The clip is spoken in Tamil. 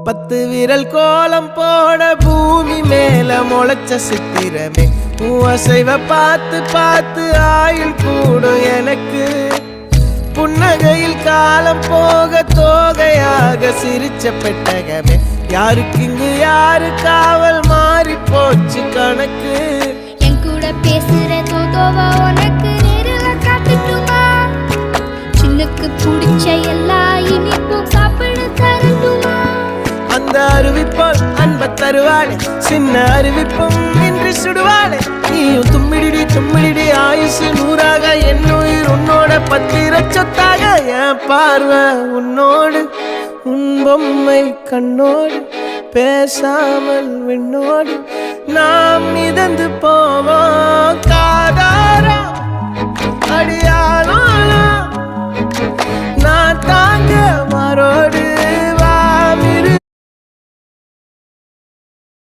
10 விரல் கோலம் போட பூமி மேல முளைச்ச சித்திரமே அசைவ பார்த்து பார்த்து ஆயுள் கூடும் எனக்கு புன்னகையில் காலம் போக தோகையாக சிரிச்ச பெட்டகமே யாருக்கு இங்கு யாரு காவல் மாறி போச்சு கணக்கு என் கூட பேசுற தோதோவா உனக்கு நேரில் காட்டுட்டுமா சின்னுக்கு பிடிச்ச எல்லா இனிப்பும் சாப்பிட தரட்டுமா அந்த அறிவிப்பால் அன்ப தருவாளே சின்ன அறிவிப்பும் இன்று சுடுவாளே நீயும் தும்மிடி ஆயுசு 100ஆக என் உயிர் உன்னோட 10 சொத்தாக என் பார்வை உன்னோடு உன் பொம்மை கண்ணோடு பேசாமல் விண்ணோடு நாம் மிதந்து போவோம் காதாரா அடியாளோ நான் தாங்க மாறோடு